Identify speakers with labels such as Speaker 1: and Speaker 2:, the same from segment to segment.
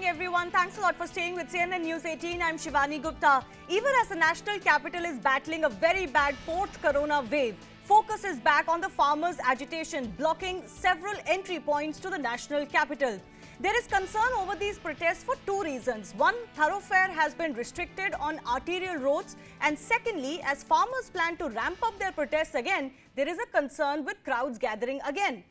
Speaker 1: morning, everyone. Thanks a lot for staying with CNN News 18. I'm Shivani Gupta. Even as the national capital is battling a very bad fourth corona wave, focus is back on the farmers' agitation, blocking several entry points to the national capital. There is concern over these protests for two reasons. One, thoroughfare has been restricted on arterial roads, and secondly, as farmers plan to ramp up their protests again, there is a concern with crowds gathering again.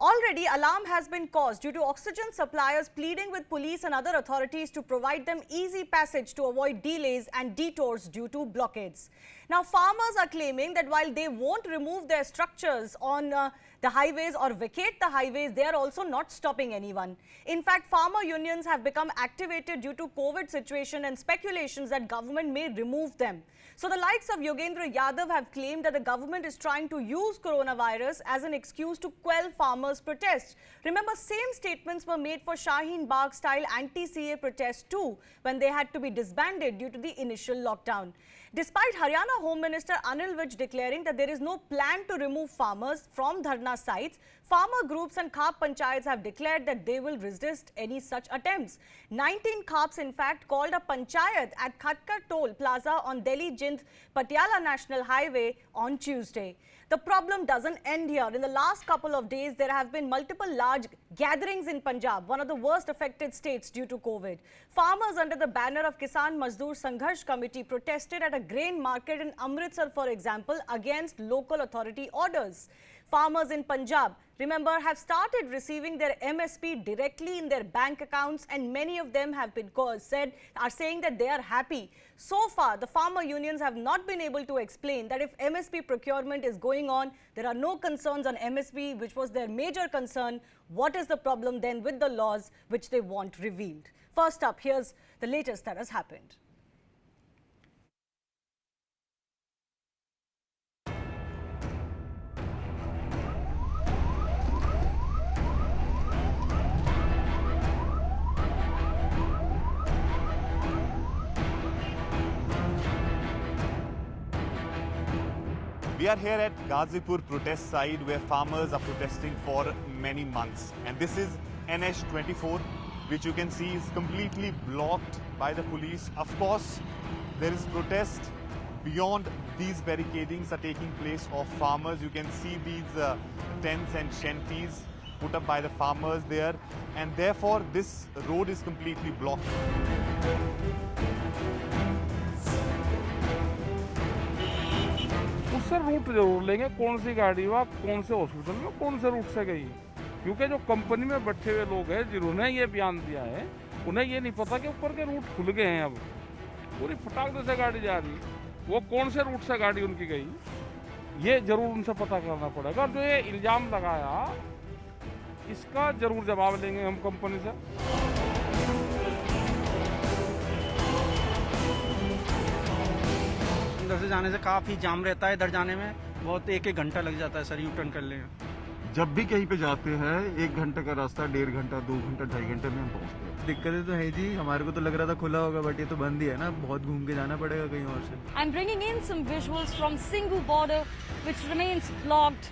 Speaker 1: Already, alarm has been caused due to oxygen suppliers pleading with police and other authorities to provide them easy passage to avoid delays and detours due to blockades. Now, farmers are claiming that while they won't remove their structures on the highways or vacate the highways, they are also not stopping anyone. In fact, farmer unions have become activated due to COVID situation and speculations that government may remove them. So the likes of Yogendra Yadav have claimed that the government is trying to use coronavirus as an excuse to quell farmers' protests. Remember, same statements were made for Shaheen Bagh style anti-CA protests too, when they had to be disbanded due to the initial lockdown. Despite Haryana Home Minister Anil Vij declaring that there is no plan to remove farmers from dharna sites, farmer groups and Khap panchayats have declared that they will resist any such attempts. 19 Khaps in fact called a panchayat at Khatkar Toll Plaza on Delhi-Jind Patiala National Highway on Tuesday. The problem doesn't end here. In the last couple of days, there have been multiple large gatherings in Punjab, one of the worst affected states due to COVID. Farmers under the banner of Kisan Mazdoor Sangharsh Committee protested at a grain market in Amritsar, for example, against local authority orders. Farmers in Punjab, remember, have started receiving their MSP directly in their bank accounts, and many of them have been saying that they are happy. So far, the farmer unions have not been able to explain that if MSP procurement is going on, there are no concerns on MSP, which was their major concern. What is the problem then with the laws which they want revealed? First up, here's the latest that has happened.
Speaker 2: We are here at Ghazipur protest site where farmers are protesting for many months. And this is NH24, which you can see is completely blocked by the police. Of course, there is protest beyond these barricadings are taking place of farmers. You can see these tents and shanties put up by the farmers there. And therefore, this road is completely blocked.
Speaker 3: उससे root जरूर लेंगे, कौन सी गाड़ी हुआ, कौन से hospital में, कौन से रूट से गई, क्योंकि जो कंपनी में बैठे हुए लोग हैं जिन्होंने ये बयान दिया है, उन्हें ये नहीं पता कि ऊपर के रूट खुल गए हैं। अब पूरी फटाक से गाड़ी जा रही, वो कौन से रूट से गाड़ी उनकी गई, ये जरूर उनसे पता करना पड़ेगा। और जो ये इल्ज़ाम लगाया, इसका जरूर जवाब लेंगे हम कंपनी से।
Speaker 4: इधर से जाने से काफ़ी जाम रहता है, इधर जाने में बहुत 1-1 घंटा लग जाता है सर, यू टर्न कर लें।
Speaker 5: जब भी कहीं पे जाते हैं 1 घंटे का रास्ता 1.5 घंटा, 2 घंटा, 2.5 घंटे में हम पहुँचते हैं।
Speaker 6: दिक्कतें तो है जी, हमारे को तो लग रहा था खुला होगा, बट ये तो बंद ही है ना, बहुत घूम के जाना पड़ेगा कहीं और से।
Speaker 7: I'm bringing in some visuals from Singhu border, which remains blocked.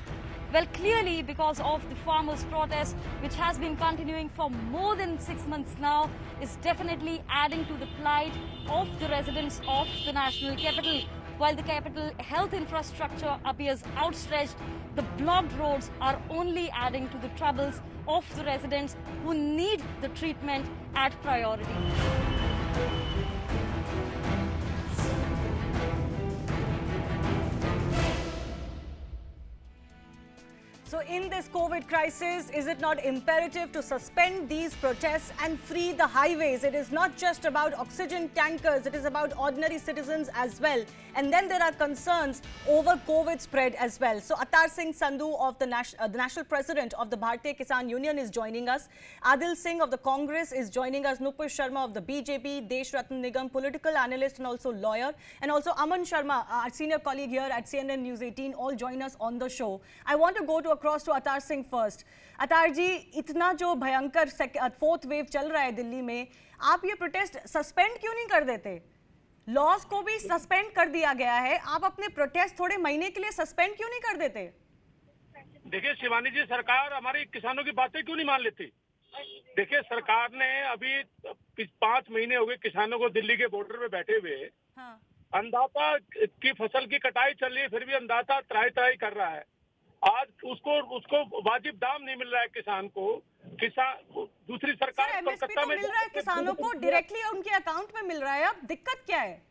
Speaker 7: Well, clearly because of the farmers' protest, which has been continuing for more than 6 months now, is definitely adding to the plight of the residents of the national capital. While the capital health infrastructure appears outstretched, the blocked roads are only adding to the troubles of the residents who need the treatment at priority.
Speaker 1: So in this COVID crisis, is it not imperative to suspend these protests and free the highways? It is not just about oxygen tankers, it is about ordinary citizens as well. And then there are concerns over COVID spread as well. So Atar Singh Sandhu of the National President of the Bharatiya Kisan Union is joining us. Adil Singh of the Congress is joining us. Nupur Sharma of the BJP, Desh Ratna Nigam, political analyst and also lawyer. And also Aman Sharma, our senior colleague here at CNN News 18, all join us on the show. I want to go across to Atar Singh first. Atar ji, इतना जो भयंकर 4th wave चल रहा है दिल्ली में, आप ये protest suspend क्यों नहीं कर देते? लॉज को भी सस्पेंड कर दिया गया है, आप अपने प्रोटेस्ट थोड़े महीने के लिए सस्पेंड क्यों नहीं कर देते?
Speaker 8: देखिए शिवानी जी, सरकार हमारी किसानों की बातें क्यों नहीं मान लेती? देखिए, सरकार ने अभी 5 महीने हो गए किसानों को दिल्ली के बॉर्डर पे बैठे हुए।
Speaker 1: हाँ।
Speaker 8: अन्नदाता की फसल की कटाई चल रही है, फिर भी अन्नदाता त्राही त्राही कर रहा है। आज उसको वाजिब दाम नहीं मिल रहा है किसान को। किसान दूसरी
Speaker 1: सर
Speaker 8: सरकार
Speaker 1: एमएसपी
Speaker 8: कोलकाता
Speaker 1: तो
Speaker 8: में
Speaker 1: मिल रहा है किसानों को, डायरेक्टली उनके अकाउंट में मिल रहा है, अब दिक्कत क्या है?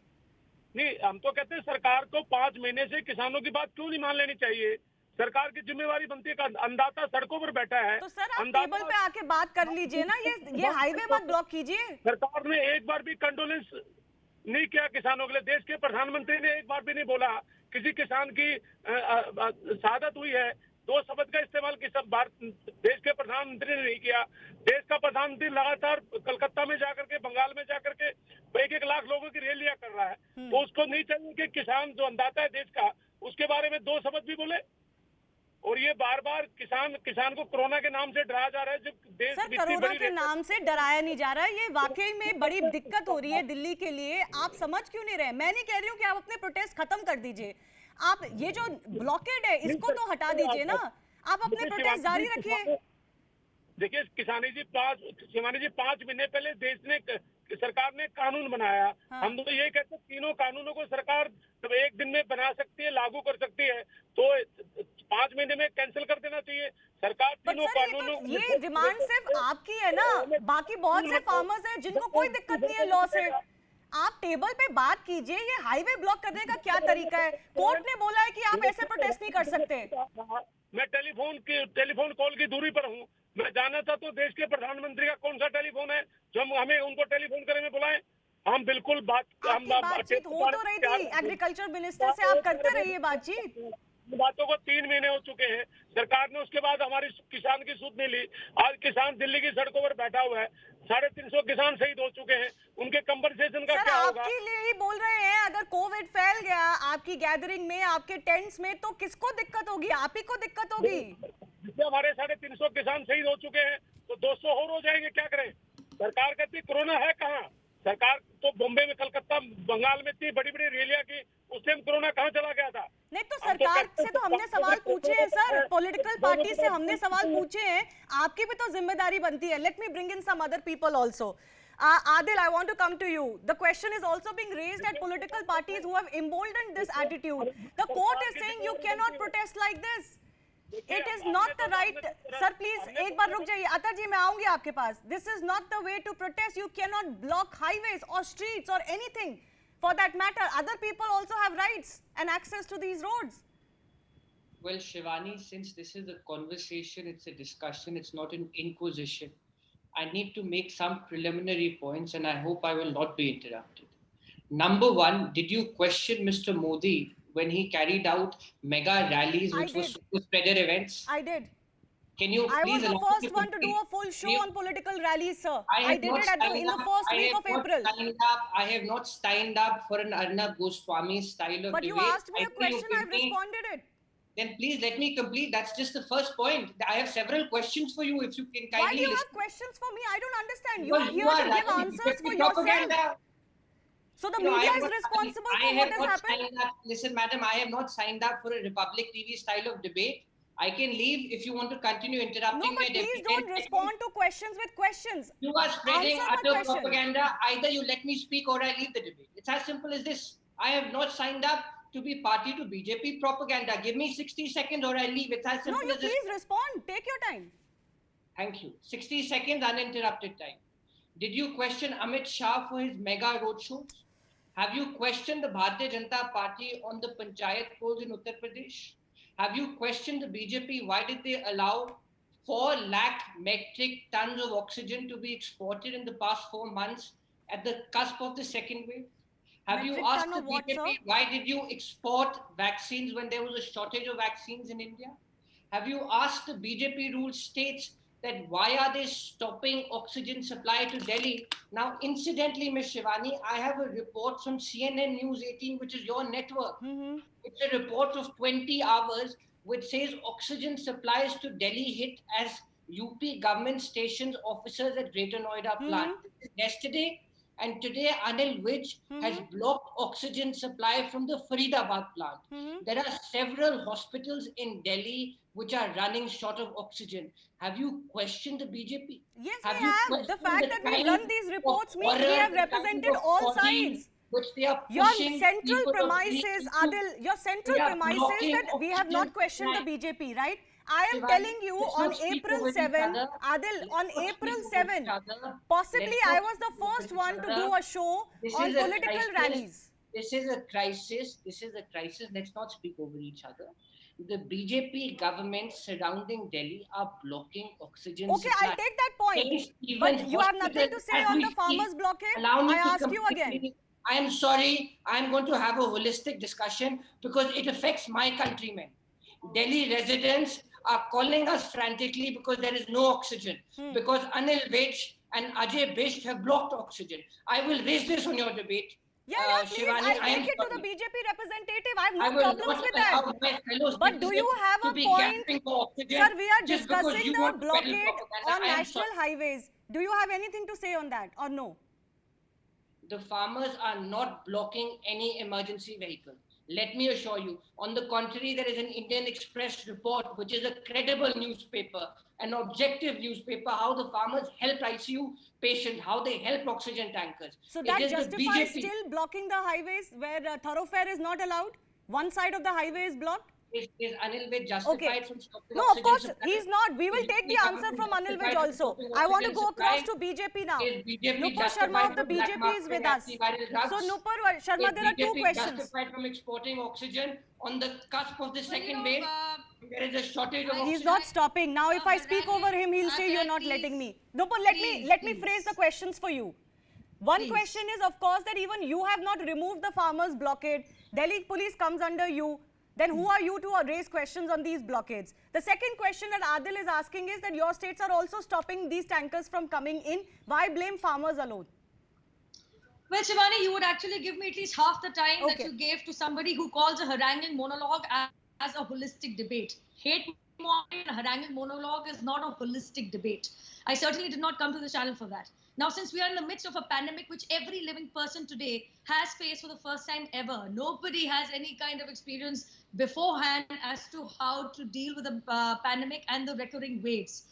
Speaker 8: नहीं, हम तो कहते हैं सरकार को 5 महीने से किसानों की बात क्यों नहीं मान लेनी चाहिए। सरकार की जिम्मेवारी बनती है कि अन्नदाता सड़कों पर बैठा है।
Speaker 1: तो सर आप टेबल पे आके बात कर लीजिए ना, ये हाईवे मत ब्लॉक कीजिए।
Speaker 8: सरकार ने एक बार भी कंडोलेंस नहीं किया किसानों के लिए। देश के प्रधानमंत्री ने एक बार भी नहीं बोला किसी किसान की शहादत हुई है। 2 शब्द का इस्तेमाल देश के प्रधानमंत्री ने नहीं किया। देश का प्रधानमंत्री लगातार कलकत्ता में जाकर के, बंगाल में जाकर के 1-1 लाख लोगों की रैलियां कर रहा है। तो उसको नहीं चाहिए कि किसान जो अन्नदाता है देश का, उसके बारे में 2 शब्द भी बोले। और ये बार बार किसान को कोरोना के नाम से डराया जा रहा है। जब देश
Speaker 1: सर कोरोना के नाम से डराया नहीं जा रहा है, ये वाकई में बड़ी दिक्कत हो रही है दिल्ली के लिए। आप समझ क्यों नहीं रहे? मैं नहीं कह रही हूँ कि आप अपने प्रोटेस्ट खत्म कर दीजिए, आप ये जो ब्लॉकेड है इसको तो हटा दीजिए ना, आप अपने प्रोटेस्ट जारी रखिए।
Speaker 8: देखिए शिवानी जी 5 महीने पहले सरकार ने कानून बनाया।
Speaker 1: हाँ।
Speaker 8: हम तो ये कहते हैं तीनों कानूनों को सरकार जब एक दिन में बना सकती है, लागू कर सकती है, तो 5 महीने में कैंसिल कर देना चाहिए। सरकार तीनों कानूनों
Speaker 1: ये डिमांड सिर्फ आपकी है ना, बाकी बहुत से फार्मर्स हैं जिनको कोई दिक्कत नहीं है लॉ से। आप टेबल पे बात कीजिए, ये हाईवे ब्लॉक करने का क्या तरीका है? कोर्ट ने बोला है कि आप ऐसे प्रोटेस्ट नहीं कर सकते।
Speaker 8: मैं टेलीफोन कॉल की दूरी पर हूँ। मैं जानना चाहता हूँ देश के प्रधानमंत्री का कौन सा टेलीफोन है जो हमें उनको टेलीफोन करने में बुलाएं। हम बिल्कुल
Speaker 1: बातचीत हो तो रही थी एग्रीकल्चर मिनिस्टर से, आप करते रहिए बातचीत।
Speaker 8: बातों को 3 महीने हो चुके हैं। सरकार ने उसके बाद हमारी किसान की सुध नहीं ली। आज किसान दिल्ली की सड़कों पर बैठा हुआ है। 350 किसान शहीद हो चुके हैं। उनके कंपनसेशन का क्या होगा?
Speaker 1: आपके लिए ही बोल रहे हैं, अगर कोविड फैल गया आपकी गैदरिंग में, आपके टेंट्स में, तो किसको दिक्कत होगी? आप ही को दिक्कत होगी।
Speaker 8: जिससे हमारे 350 किसान शहीद हो चुके हैं, तो 200 और हो जाएंगे। क्या करें? सरकार कहती है कोरोना है कहाँ? सरकार तो बॉम्बे में, कलकत्ता, बंगाल में इतनी बड़ी बड़ी रैलियां की, उस टाइम कोरोना कहाँ चला गया था?
Speaker 1: नहीं तो सरकार से तो हमने सवाल पूछे हैं सर, पॉलिटिकल पार्टी से हमने सवाल पूछे हैं, आपकी भी तो जिम्मेदारी बनती है। Let me bring in some other people also. Adil, I want to come to you. The question is also being raised at political parties who have emboldened this attitude. The court is saying you cannot protest like this. It is not the right. Sir, please एक बार रुक जाइए। अतर जी, मैं आऊंगी आपके पास। This is not the way to protest. You cannot block highways or streets or anything. For that matter, other people also have rights and access to these roads.
Speaker 9: Well, Shivani, since this is a conversation, it's a discussion, it's not an inquisition, I need to make some preliminary points and I hope I will not be interrupted. Number one, did you question Mr. Modi when he carried out mega rallies, which were super spreader events?
Speaker 1: I did.
Speaker 9: Can you
Speaker 1: I
Speaker 9: please
Speaker 1: was the first one to do a full show on political rallies, sir. I did it in the first week of April.
Speaker 9: I have not signed up for an Arnab Goswami style of debate.
Speaker 1: But you asked me a question, I responded it.
Speaker 9: Then please let me complete. That's just the first point. I have several questions for you if you can kindly listen.
Speaker 1: Why do you have questions for me? I don't understand. You are here to give answers for yourself. So the media is responsible for what has happened?
Speaker 9: Listen, madam, I have not signed up for a Republic TV style of debate. I can leave if you want to continue interrupting me.
Speaker 1: No, but please don't respond to questions with questions.
Speaker 9: You are spreading utter propaganda. Either you let me speak or I leave the debate. It's as simple as this. I have not signed up to be party to BJP propaganda. Give me 60 seconds or I leave. It's as simple as this.
Speaker 1: No, you please respond. Take your time.
Speaker 9: Thank you. 60 seconds uninterrupted time. Did you question Amit Shah for his mega roadshows? Have you questioned the Bharatiya Janata Party on the Panchayat polls in Uttar Pradesh? Have you questioned the BJP? Why did they allow 4 lakh metric tons of oxygen to be exported in the past 4 months at the cusp of the second wave? Have you asked the BJP, why did you export vaccines when there was a shortage of vaccines in India? Have you asked the BJP ruled states that why are they stopping oxygen supply to Delhi? Now, incidentally, Ms. Shivani, I have a report from CNN News 18, which is your network. It's a report of 20 hours which says oxygen supplies to Delhi hit as UP government stations officers at Greater Noida plant. Yesterday, And today, Anil Vij has blocked oxygen supply from the Faridabad plant. There are several hospitals in Delhi which are running short of oxygen. Have you questioned the BJP?
Speaker 1: Yes,
Speaker 9: Have
Speaker 1: we
Speaker 9: you
Speaker 1: have. The
Speaker 9: questioned
Speaker 1: fact
Speaker 9: the
Speaker 1: that we've
Speaker 9: kind
Speaker 1: run these
Speaker 9: of
Speaker 1: reports means we
Speaker 9: horror,
Speaker 1: have
Speaker 9: the kind
Speaker 1: represented
Speaker 9: of
Speaker 1: all
Speaker 9: ordeal
Speaker 1: sides.
Speaker 9: which they are
Speaker 1: Your
Speaker 9: pushing
Speaker 1: central
Speaker 9: people of
Speaker 1: premise
Speaker 9: Delhi
Speaker 1: is,
Speaker 9: into?
Speaker 1: Adil, your central
Speaker 9: They are
Speaker 1: premise is
Speaker 9: blocking
Speaker 1: that we have not
Speaker 9: oxygen
Speaker 1: questioned the
Speaker 9: supply.
Speaker 1: BJP, right? I am
Speaker 9: Shivani,
Speaker 1: telling you
Speaker 9: let's
Speaker 1: on
Speaker 9: not speak
Speaker 1: April
Speaker 9: over each
Speaker 1: 7,
Speaker 9: other.
Speaker 1: Adil, on
Speaker 9: Let's not
Speaker 1: April
Speaker 9: speak over each
Speaker 1: 7,
Speaker 9: other.
Speaker 1: possibly
Speaker 9: Let's
Speaker 1: I
Speaker 9: not
Speaker 1: was the
Speaker 9: speak over
Speaker 1: first
Speaker 9: each
Speaker 1: one to
Speaker 9: other.
Speaker 1: do a show
Speaker 9: This
Speaker 1: on
Speaker 9: is a
Speaker 1: political
Speaker 9: crisis.
Speaker 1: rallies.
Speaker 9: This is a crisis. This is a crisis. Let's not speak over each other. The BJP government surrounding Delhi are blocking oxygen
Speaker 1: Okay,
Speaker 9: supply.
Speaker 1: I'll take that point.
Speaker 9: Saint Stephen's
Speaker 1: But you have nothing
Speaker 9: Hospital,
Speaker 1: to say
Speaker 9: as
Speaker 1: on
Speaker 9: we
Speaker 1: the farmers'
Speaker 9: speak.
Speaker 1: blockade.
Speaker 9: Allow me
Speaker 1: I
Speaker 9: to
Speaker 1: ask you again.
Speaker 9: I am sorry. I am going to have a holistic discussion because it affects my countrymen. Delhi residents are calling us frantically because there is no oxygen. Because Anil Vij and Ajay Bisht have blocked oxygen. I will raise this on your debate.
Speaker 1: Yeah, please.
Speaker 9: Shivani,
Speaker 1: I'll take it to the BJP representative. I have no problems with that.
Speaker 9: My fellow
Speaker 1: But do you have
Speaker 9: to
Speaker 1: a
Speaker 9: be
Speaker 1: point?
Speaker 9: gasping for oxygen
Speaker 1: Sir, we are
Speaker 9: just because
Speaker 1: discussing
Speaker 9: you
Speaker 1: the
Speaker 9: want to peddle
Speaker 1: blockade
Speaker 9: propaganda.
Speaker 1: on
Speaker 9: I am
Speaker 1: national
Speaker 9: sorry.
Speaker 1: highways. Do you have anything to say on that or no?
Speaker 9: The farmers are not blocking any emergency vehicle. Let me assure you. On the contrary, there is an Indian Express report, which is a credible newspaper, an objective newspaper, how the farmers help ICU patients, how they help oxygen tankers.
Speaker 1: So that
Speaker 9: It is the
Speaker 1: justifies
Speaker 9: BJP.
Speaker 1: still blocking the highways where thoroughfare is not allowed? One side of the highway is blocked?
Speaker 9: Is Anil Vij justified from stopping
Speaker 1: No, of
Speaker 9: oxygen
Speaker 1: course,
Speaker 9: supply?
Speaker 1: he's not. We will
Speaker 9: Is
Speaker 1: take the
Speaker 9: BJP
Speaker 1: answer from Anil Vij
Speaker 9: justified from
Speaker 1: also.
Speaker 9: stopping
Speaker 1: I want to
Speaker 9: oxygen
Speaker 1: go across
Speaker 9: supply?
Speaker 1: to BJP now.
Speaker 9: Is BJP
Speaker 1: Nupur
Speaker 9: justified
Speaker 1: Sharma of the
Speaker 9: from black
Speaker 1: BJP is with
Speaker 9: marketing
Speaker 1: us.
Speaker 9: antiviral drugs?
Speaker 1: So Nupur Sharma,
Speaker 9: Is
Speaker 1: there are two
Speaker 9: BJP
Speaker 1: questions.
Speaker 9: justified from exporting oxygen on the cusp of the second wave? There is a shortage of
Speaker 1: He's
Speaker 9: oxygen.
Speaker 1: not stopping. Now if I speak over him, he'll say you're not letting me. Nupur, let me phrase the questions for you. One question is, of course, that even you have not removed the farmers' blockade. Delhi police comes under you. Then who are you to raise questions on these blockades? The second question that Adil is asking is that your states are also stopping these tankers from coming in. Why blame farmers alone?
Speaker 10: Well, Shivani, you would actually give me at least half the time that
Speaker 1: Okay.
Speaker 10: you gave to somebody who calls a haranguing monologue as a holistic debate. Hate monologue and haranguing monologue is not a holistic debate. I certainly did not come to the channel for that. Now, since we are in the midst of a pandemic, which every living person today has faced for the first time ever, nobody has any kind of experience beforehand as to how to deal with the pandemic and the recurring waves.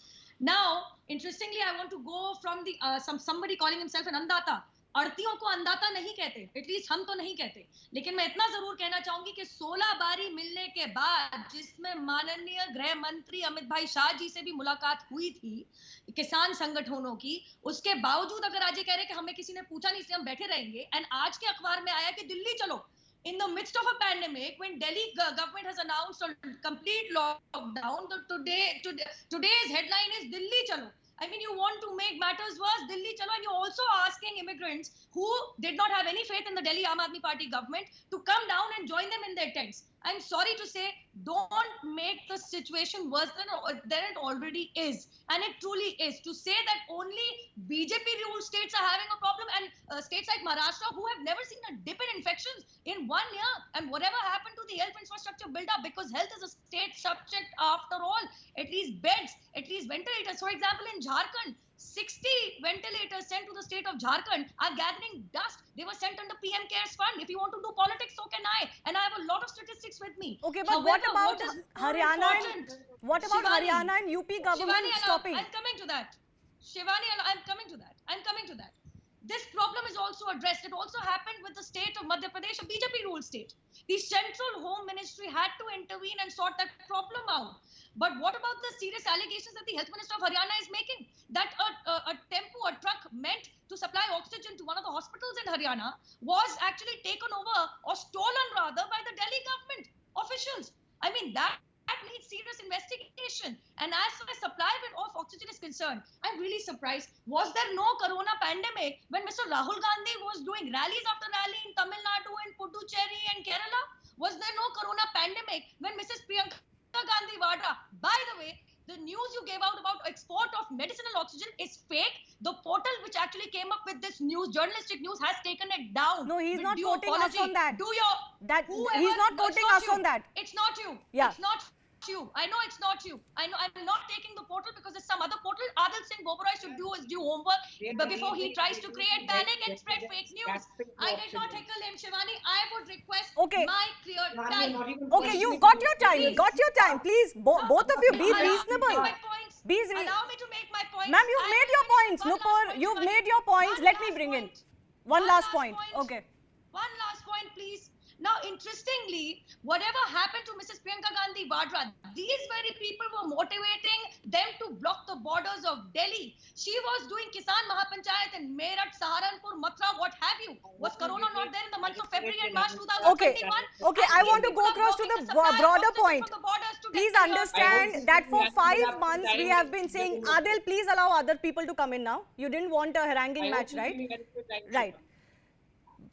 Speaker 10: Now, interestingly, I want to go from the somebody calling himself an andata. अड़तियों को अंदाता नहीं कहते, at least हम तो नहीं कहते, लेकिन मैं इतना जरूर कहना चाहूंगी कि 16 बारी मिलने के बाद जिसमें माननीय गृह मंत्री अमित भाई शाह जी से भी मुलाकात हुई थी किसान संगठनों की, उसके बावजूद अगर आज ये कह रहे हैं कि हमें किसी ने पूछा नहीं इसलिए हम बैठे रहेंगे, एंड आज के अखबार में आया कि दिल्ली चलो. In the midst of a pandemic, when Delhi government has announced a complete lockdown, today's headline is Delhi chalo. I mean, you want to make matters worse, Delhi chalo, and you're also asking immigrants who did not have any faith in the Delhi Aam Aadmi Party government to come down and join them in their tents. I'm sorry to say, don't make the situation worse than it already is. And it truly is. To say that only BJP-ruled states are having a problem, and states like Maharashtra, who have never seen a dip in infections in 1 year, and whatever happened to the health infrastructure build-up, because health is a state subject after all, at least beds, at least ventilators. For example, in Jharkhand, 60 ventilators sent to the state of Jharkhand are gathering dust. They were sent under PM CARES fund. If you want to do politics, so can I. And I have a lot of statistics with me.
Speaker 1: Okay, but
Speaker 10: However,
Speaker 1: what about
Speaker 10: is
Speaker 1: Haryana
Speaker 10: important-
Speaker 1: what about
Speaker 10: Shivani,
Speaker 1: Haryana and UP government
Speaker 10: Shivani,
Speaker 1: stopping?
Speaker 10: I'm coming to that. Shivani, I'm coming to that. I'm coming to that. This problem is also addressed. It also happened with the state of Madhya Pradesh, a BJP-ruled state. The Central Home Ministry had to intervene and sort that problem out. But what about the serious allegations that the Health Minister of Haryana is making? That a tempo, a truck meant to supply oxygen to one of the hospitals in Haryana was actually taken over or stolen rather by the Delhi government officials. I mean, that needs serious investigation. And as far as supply of oxygen is concerned, I'm really surprised. Was there no corona pandemic when Mr. Rahul Gandhi was doing rallies after rally in Tamil Nadu and Puducherry and Kerala? Was there no corona pandemic when Mrs. Priyanka Gandhi Vadra? By the way, the news you gave out about export of medicinal oxygen is fake. The portal which actually came up with this news, journalistic news, has taken it down.
Speaker 1: No, he's
Speaker 10: with
Speaker 1: not
Speaker 10: due
Speaker 1: quoting us
Speaker 10: apology.
Speaker 1: on that.
Speaker 10: Do your
Speaker 1: That
Speaker 10: whoever,
Speaker 1: he's not
Speaker 10: no, it's
Speaker 1: quoting
Speaker 10: not
Speaker 1: us
Speaker 10: you.
Speaker 1: on that.
Speaker 10: It's not you.
Speaker 1: Yeah.
Speaker 10: It's not you. I know it's not you. I know I'm not taking the portal because it's some other portal. Adil Singh Bobarai should do his due homework but before he tries to create panic and spread fake news. I did not heckle him, Shivani. I would request
Speaker 1: Okay.
Speaker 10: my clear time.
Speaker 1: Okay, you've got your time.
Speaker 10: Please.
Speaker 1: Got your time. Please, both of you, be
Speaker 10: Allow me to
Speaker 1: reasonable.
Speaker 10: make my points.
Speaker 1: Be
Speaker 10: Allow me to make my points.
Speaker 1: Ma'am, you've
Speaker 10: I
Speaker 1: made
Speaker 10: will
Speaker 1: your
Speaker 10: finish
Speaker 1: points.
Speaker 10: with one last
Speaker 1: Nupur,
Speaker 10: point,
Speaker 1: you've
Speaker 10: Shivani.
Speaker 1: made your points.
Speaker 10: One
Speaker 1: Let me
Speaker 10: last
Speaker 1: bring in
Speaker 10: point.
Speaker 1: one last point. Okay.
Speaker 10: One last point, please. Now, interestingly, whatever happened to Mrs. Priyanka Gandhi Vadra, these very people were motivating them to block the borders of Delhi. She was doing Kisan Mahapanchayat in Meerut, Saharanpur, Mathura, what have you. Was Corona not there in the months of February and March 2021?
Speaker 1: Okay, I want to go across to the broader point. Please understand that for 5 months we have been saying, Adil, please allow other people to come in now. You didn't want a haranguing match, right? Right.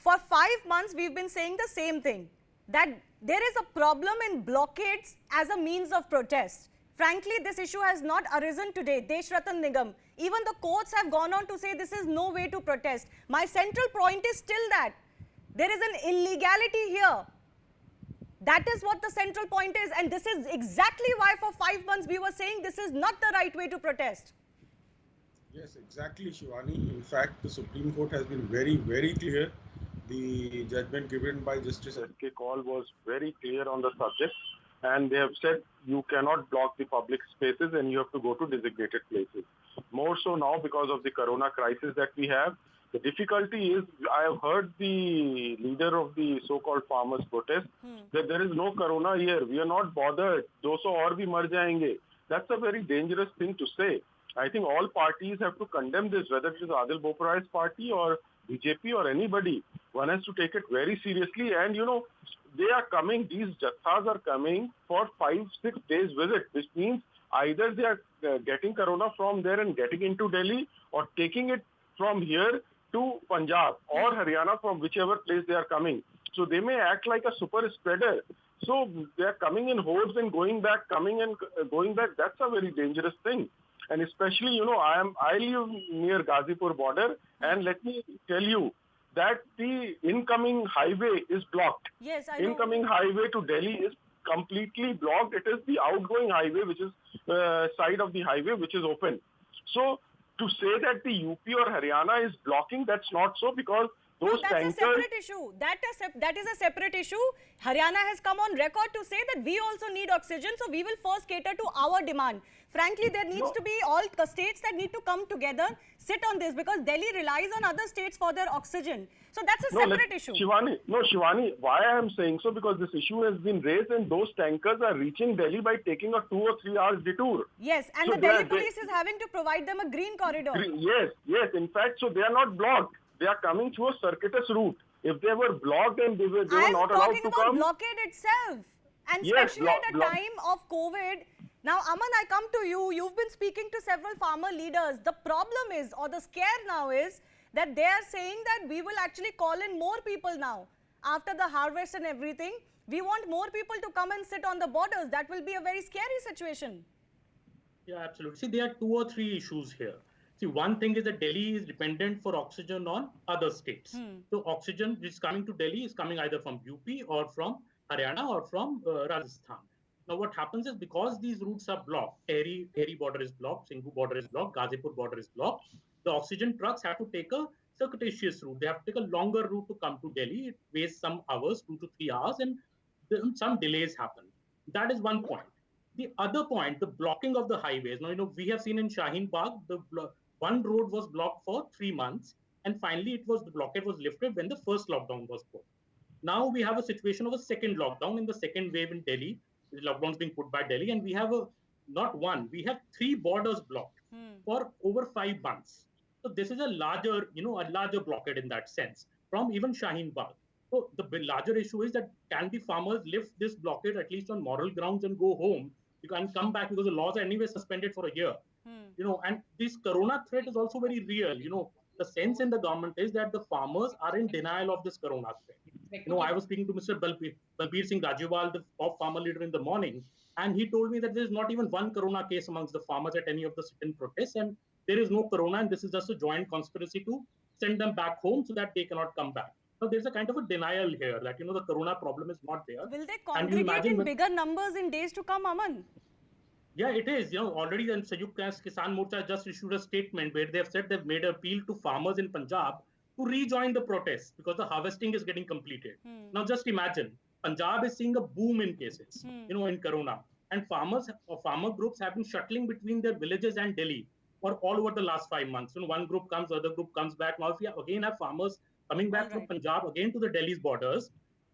Speaker 1: For 5 months, we've been saying the same thing, that there is a problem in blockades as a means of protest. Frankly, this issue has not arisen today. Deshratan Nigam, even the courts have gone on to say this is no way to protest. My central point is still that there is an illegality here. That is what the central point is, and this is exactly why for 5 months we were saying this is not the right way to protest.
Speaker 11: Yes, exactly, Shivani. In fact, the Supreme Court has been very, very clear. The judgment given by Justice S.K. Kaul was very clear on the subject, and they have said you cannot block the public spaces and you have to go to designated places. More so now because of the corona crisis that we have. The difficulty is, I have heard the leader of the so-called farmers protest that there is no corona here. We are not bothered. 200 aur bhi mar jayenge. That's a very dangerous thing to say. I think all parties have to condemn this, whether it is Adil Boparai's party or BJP or anybody. One has to take it very seriously. And, you know, they are coming, these jathas are coming for 5-6 days visit, which means either they are getting corona from there and getting into Delhi or taking it from here to Punjab or Haryana, from whichever place they are coming. So they may act like a super spreader. So they are coming in hordes and going back, coming and going back. That's a very dangerous thing. And especially, you know, I live near Ghazipur border, and let me tell you that the incoming highway is blocked.
Speaker 1: Yes, I know.
Speaker 11: Incoming highway to Delhi is completely blocked. It is the outgoing highway, which is side of the highway, which is open. So to say that the UP or Haryana is blocking, that's not so, because those
Speaker 1: that's a separate issue. That is a separate issue. Haryana has come on record to say that we also need oxygen, so we will first cater to our demand. Frankly, there needs to be all the states that need to come together, sit on this, because Delhi relies on other states for their oxygen. So that's a separate issue.
Speaker 11: Shivani, why I am saying so, because this issue has been raised and those tankers are reaching Delhi by taking a 2 or 3 hours detour.
Speaker 1: Yes, and so the Delhi police is having to provide them a green corridor.
Speaker 11: Yes. In fact, so they are not blocked. They are coming through a circuitous route. If they were blocked and they were not allowed to come.
Speaker 1: I'm talking about blockade itself. And especially at a time of COVID. Now, Aman, I come to you. You've been speaking to several farmer leaders. The problem is, or the scare now is, that they are saying that we will actually call in more people now. After the harvest and everything, we want more people to come and sit on the borders. That will be a very scary situation.
Speaker 12: Yeah, absolutely. See, there are 2 or 3 issues here. See, one thing is that Delhi is dependent for oxygen on other states. So oxygen which is coming to Delhi is coming either from UP or from Haryana or from Rajasthan. Now, what happens is, because these routes are blocked, Tehri border is blocked, Singhu border is blocked, Ghazipur border is blocked, the oxygen trucks have to take a circuitous route. They have to take a longer route to come to Delhi. It wastes some hours, 2 to 3 hours, and some delays happen. That is one point. The other point, the blocking of the highways. Now, you know, we have seen in Shaheen Bagh, one road was blocked for 3 months, and finally the blockade was lifted when the first lockdown was put. Now we have a situation of a second lockdown in the second wave in Delhi. The lockdown is being put by Delhi, and we have we have 3 borders blocked for over 5 months. So this is a larger blockade in that sense from even Shaheen Bagh. So the larger issue is that, can the farmers lift this blockade at least on moral grounds and go home? You can come back, because the laws are anyway suspended for a year. You know, and this corona threat is also very real. You know, the sense in the government is that the farmers are in denial of this corona threat. You know, I was speaking to Mr. Balbir Singh Rajewal, the top farmer leader, in the morning, and he told me that there is not even one corona case amongst the farmers at any of the sit-in protests, and there is no corona, and this is just a joint conspiracy to send them back home so that they cannot come back. So there's a kind of a denial here that, the corona problem is not there.
Speaker 1: Will they
Speaker 12: And you
Speaker 1: congregate
Speaker 12: imagine
Speaker 1: in
Speaker 12: when-
Speaker 1: bigger numbers in days to come, Aman?
Speaker 12: Yeah, it is. Already then Sayukt Kisan Morcha just issued a statement where they've said they've made an appeal to farmers in Punjab to rejoin the protests because the harvesting is getting completed. Now just imagine, Punjab is seeing a boom in cases, in corona. And farmer groups have been shuttling between their villages and Delhi for all over the last 5 months. One group comes, other group comes back. Now if we again have farmers coming back from Punjab again to the Delhi's borders,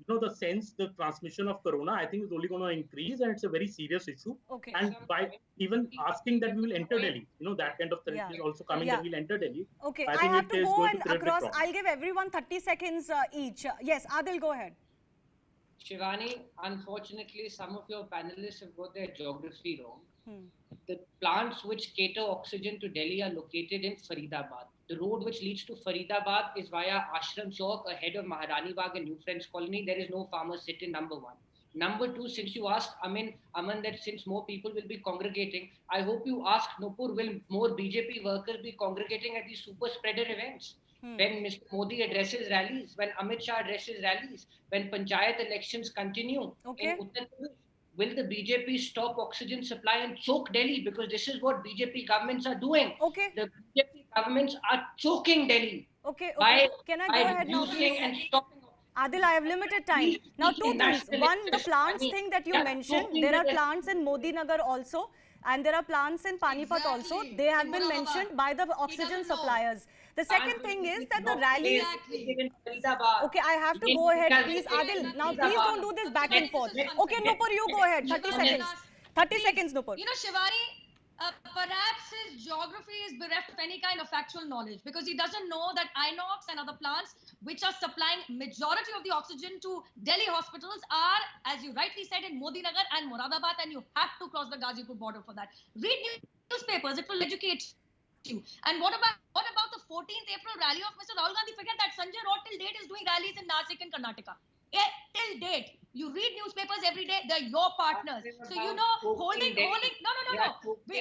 Speaker 12: the transmission of corona, I think, is only going to increase, and it's a very serious issue.
Speaker 1: Okay.
Speaker 12: And by even asking that we will enter Delhi, that kind of threat is also coming that we'll enter Delhi.
Speaker 1: Okay,
Speaker 12: I
Speaker 1: I
Speaker 12: think
Speaker 1: have
Speaker 12: it
Speaker 1: to
Speaker 12: is
Speaker 1: go
Speaker 12: going
Speaker 1: and
Speaker 12: to create big
Speaker 1: across.
Speaker 12: problems.
Speaker 1: I'll give everyone 30 seconds each. Yes, Adil, go ahead.
Speaker 9: Shivani, unfortunately, some of your panelists have got their geography wrong. The plants which cater oxygen to Delhi are located in Faridabad. The road which leads to Faridabad is via Ashram Chowk, ahead of Maharani Bagh and New Friends Colony. There is no farmers sit in, number one. Number two, since you asked Aman, that since more people will be congregating, I hope you ask Nupur, will more BJP workers be congregating at these super spreader events? When Mr. Modi addresses rallies, when Amit Shah addresses rallies, when Panchayat elections continue in Uttar Pradesh, will the BJP stop oxygen supply and choke Delhi? Because this is what BJP governments are doing. The BJP governments are choking Delhi by
Speaker 1: Can I go ahead now,
Speaker 9: reducing
Speaker 1: please?
Speaker 9: and stopping.
Speaker 1: Adil, I have limited time. Now, two things. One, the plants thing that you mentioned. There are plants in Modi Nagar also, and there are plants in Panipat also. They have been mentioned by the oxygen suppliers. The second thing is that the rallies. Okay, I have to go ahead, please, Adil. Now, please don't do this back and forth. Okay, Nupur, you go ahead. 30 seconds. 30 seconds, Nupur.
Speaker 10: Shivani, perhaps his geography is bereft of any kind of factual knowledge because he doesn't know that inox and other plants which are supplying majority of the oxygen to Delhi hospitals are, as you rightly said, in Modi Nagar and Moradabad, and you have to cross the Ghazipur border for that. Read newspapers, it will educate you. And what about the 14th April rally of Mr. Rahul Gandhi? Forget that. Sanjay Raut till date is doing rallies in Nasik and Karnataka. Till date. You read newspapers every day, they're your partners. So holding no.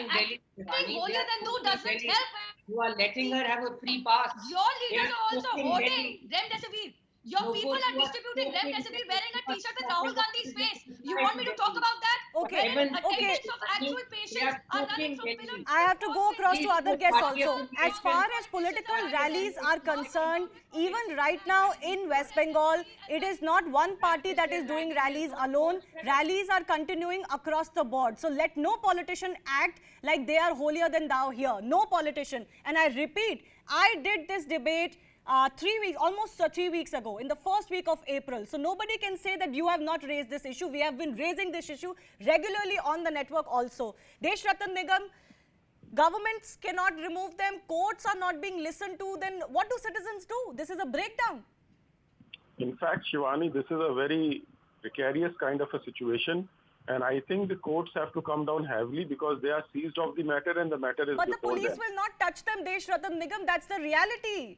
Speaker 10: Acting holier than thou doesn't help.
Speaker 9: You are letting her have a free pass.
Speaker 10: Your leaders are also holding Remdesivir. Your people are distributing Remdesivir wearing a t-shirt with Rahul Gandhi's face. You want me to talk about that?
Speaker 1: Okay.
Speaker 10: Attendance of actual patients are running from pillar.
Speaker 1: I have to go across to other guests also. As far as political rallies are concerned, even right now in West Bengal, it is not one party that is doing rallies alone. Rallies are continuing across the board. So let no politician act like they are holier than thou here. No politician. And I repeat, I did this debate almost 3 weeks ago, in the first week of April. So nobody can say that you have not raised this issue. We have been raising this issue regularly on the network also. Desh Ratan Nigam, governments cannot remove them, courts are not being listened to, then what do citizens do? This is a breakdown.
Speaker 11: In fact, Shivani, this is a very precarious kind of a situation. And I think the courts have to come down heavily because they are seized of the matter and the matter is
Speaker 1: But the
Speaker 11: before
Speaker 1: police
Speaker 11: them.
Speaker 1: will not touch them, Desh Ratan Nigam. That's the reality.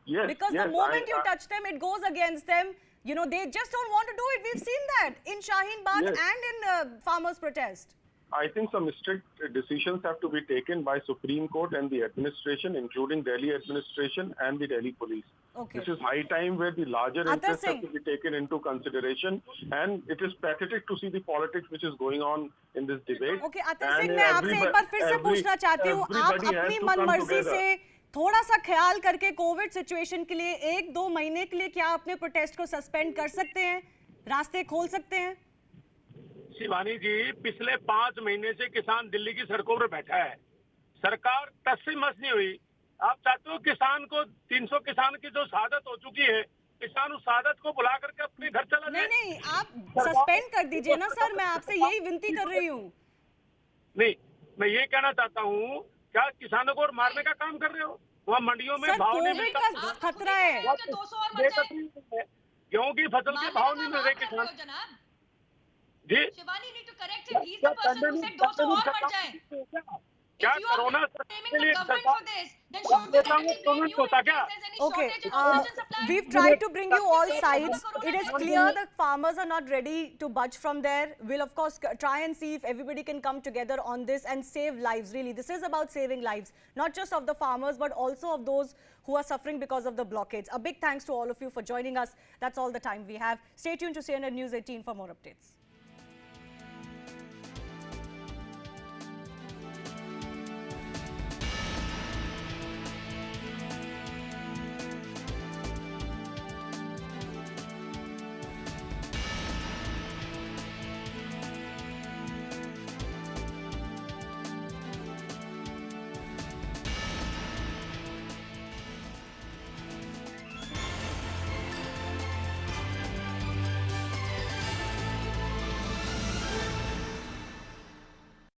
Speaker 11: Yes,
Speaker 1: because the moment you touch them, it goes against them. They just don't want to do it. We've seen that in Shaheen Bagh and in farmers' protest.
Speaker 11: I think some strict decisions have to be taken by Supreme Court and the administration, including Delhi administration and the Delhi police.
Speaker 1: Okay.
Speaker 11: This is high time where the larger interests have to be taken into consideration, and it is pathetic to see the politics which is going on in this debate.
Speaker 1: Okay, Atar Singh, मैं आपसे एक बार फिर से पूछना चाहती हूँ, आप अपनी मनमर्जी से थोड़ा सा ख्याल करके कोविड सिचुएशन के लिए 1-2 महीने के लिए क्या अपने प्रोटेस्ट को सस्पेंड कर सकते हैं, रास्ते खोल सकते हैं?
Speaker 8: शिवानी जी, पिछले 5 महीने से किसान दिल्ली की सड़कों पर बैठा है। सरकार टस से मस नहीं हुई। आप चाहते हो किसान को 300 किसान की जो शहादत हो चुकी है, किसान उस शहादत को बुला करके अपने घर चला जाए।
Speaker 1: नहीं, आप सस्पेंड कर दीजिए ना सर, मैं आपसे यही विनती कर रही हूँ।
Speaker 8: नहीं, मैं ये कहना चाहता हूँ, क्या किसानों को मारने का काम कर रहे हो? वहाँ मंडियों में भाव नहीं मिलता,
Speaker 1: खतरा है।
Speaker 8: गेहूं की फसल के भाव नहीं मिल रहे किसान। जी,
Speaker 10: Shivani, need to correct him. He's the person who said 200 और मर जाए.
Speaker 8: क्या
Speaker 10: If you are
Speaker 8: corona
Speaker 10: blaming
Speaker 8: के
Speaker 10: the
Speaker 8: लिए
Speaker 10: government
Speaker 8: सरकार
Speaker 10: for this, then should the government blame you in case there's any
Speaker 1: Okay,
Speaker 10: shortage in oxygen supply?
Speaker 1: we've tried to bring you all
Speaker 10: Corona
Speaker 1: sides.
Speaker 10: Corona
Speaker 1: It is
Speaker 10: test.
Speaker 1: clear the farmers are not ready to budge from there. We'll of course try and see if everybody can come together on this and save lives. Really, this is about saving lives, not just of the farmers but also of those who are suffering because of the blockades. A big thanks to all of you for joining us. That's all the time we have. Stay tuned to CNN News 18 for more updates.